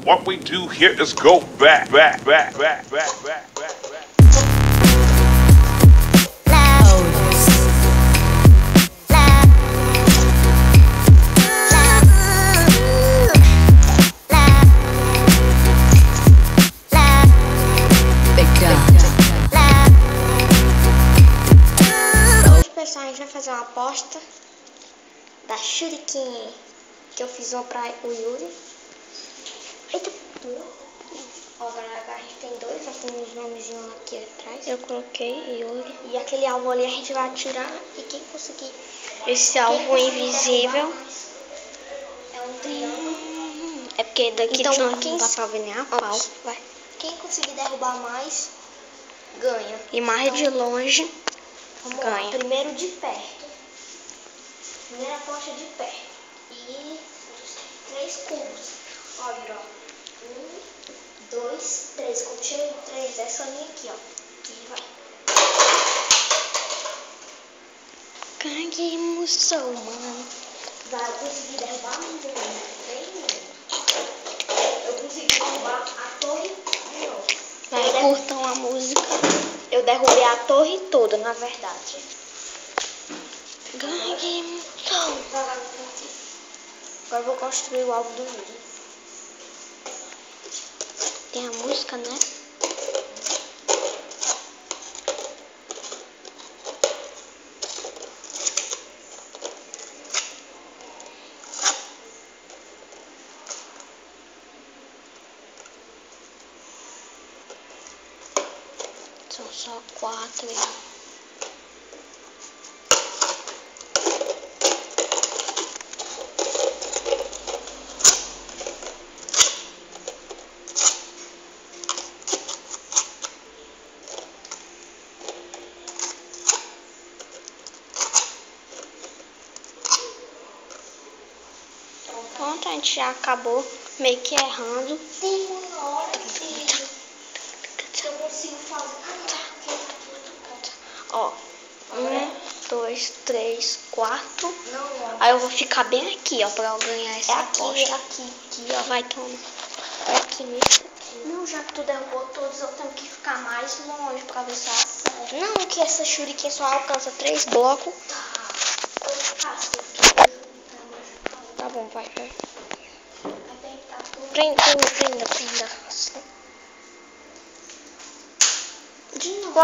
What we do here is go back. Pessoal, a gente vai fazer uma aposta da Shuriken que eu fiz uma pra o Yuri. Eita, ó, galera, a gente tem dois, já tem uns nomezinhos aqui atrás. Eu coloquei Yuri. E aquele alvo ali a gente vai atirar e quem conseguir. Esse alvo invisível é um triângulo. É porque daqui então, não dá pra ver nem a pau. Vai. Quem conseguir derrubar mais ganha. E mais então, de longe. Vamos ganha. Lá, primeiro de perto. Primeira aposta de perto. E 3 cubos. Ó, vira, ó. 1, 2, 3. Quando chega no 3, essa linha aqui, ó. E vai. Gangue muçulmano. Vai, eu consegui derrubar muito. Eu consegui derrubar a torre de novo. Vai, curtam a música. Eu derrubei a torre toda, na verdade. Gangue. Agora eu vou construir o alvo do vídeo. Tem a música, né? São só 4. Pronto, a gente já acabou meio que errando. Tem uma hora, filho, que eu consigo fazer. Ó, 1, 2, 3, 4. Aí eu vou ficar bem aqui, ó, pra eu ganhar essa aposta. Aqui, ó, vai, toma. Aqui nesse aqui. Não, já que tu derrubou todos, eu tenho que ficar mais longe pra ver se ela acerta. Não, que essa Shuriken só alcança 3 blocos. Tá bom, vai. Prenda. De novo.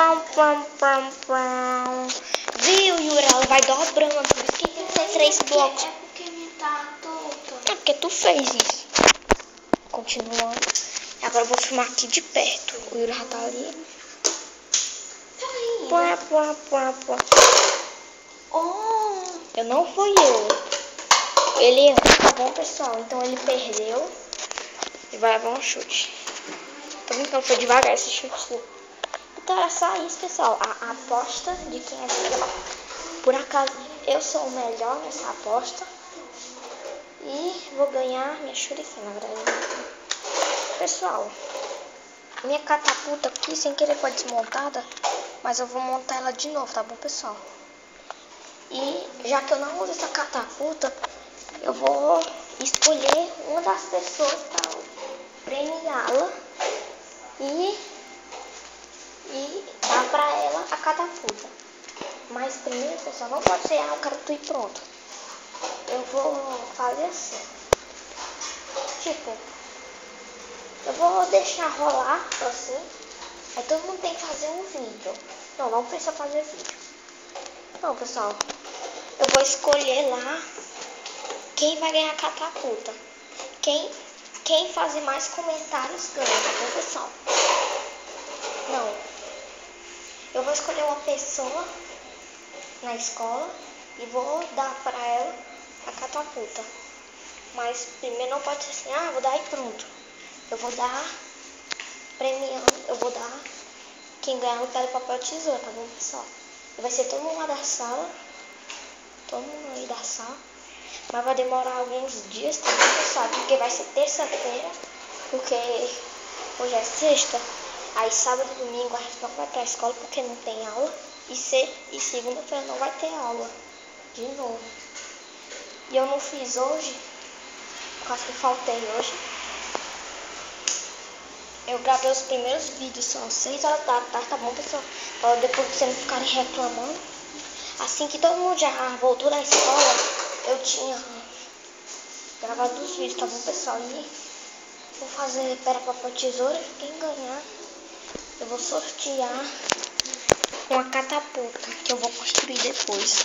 Viu, Yuri? Ela vai dobrando. Por isso que tem que ter 3 blocos. É porque me tá torta. É porque tu fez isso. Continuando. Agora eu vou filmar aqui de perto. O Yuri já tá ali. Oh, eu não fui eu. Ele errou, tá bom, pessoal? Então ele perdeu. E vai levar um chute. Tô brincando, foi devagar esse chute. Então era só isso, pessoal. A aposta de quem é melhor. Por acaso eu sou o melhor nessa aposta. E vou ganhar minha Shuriken, na verdade. Pessoal, minha catapulta aqui sem querer foi desmontada. Mas eu vou montar ela de novo, tá bom, pessoal? E já que eu não uso essa catapulta, eu vou escolher uma das pessoas para premiá-la e dar para ela a catapulta. Mas primeiro, pessoal, não pode ser eu quero tu ir pronto. Eu vou fazer assim. Tipo, eu vou deixar rolar assim. Aí todo mundo tem que fazer um vídeo. Não precisa fazer vídeo. Não, pessoal, eu vou escolher lá quem vai ganhar a catapulta. Quem fazer mais comentários ganha, tá bom, pessoal? Não. Eu vou escolher uma pessoa na escola e vou dar pra ela a catapulta. Mas primeiro não pode ser assim, vou dar e pronto. Eu vou dar premiando, eu vou dar quem ganhar no pedra, papel, tesoura, tá bom, pessoal? E vai ser todo mundo lá da sala. Todo mundo aí da sala. Mas vai demorar alguns dias, tá bom, pessoal? Porque vai ser terça-feira. Porque hoje é sexta. Aí sábado e domingo a gente não vai pra escola porque não tem aula. E segunda-feira não vai ter aula. De novo. E eu não fiz hoje. Por causa que eu faltei hoje. Eu gravei os primeiros vídeos, são 6 horas da tarde, tá bom, pessoal? Pra depois vocês não ficarem reclamando. Assim que todo mundo já voltou da escola, eu tinha gravado os vídeos, tá bom, pessoal? E vou fazer pedra, papel, tesoura. Quem ganhar, eu vou sortear uma catapulta que eu vou construir depois.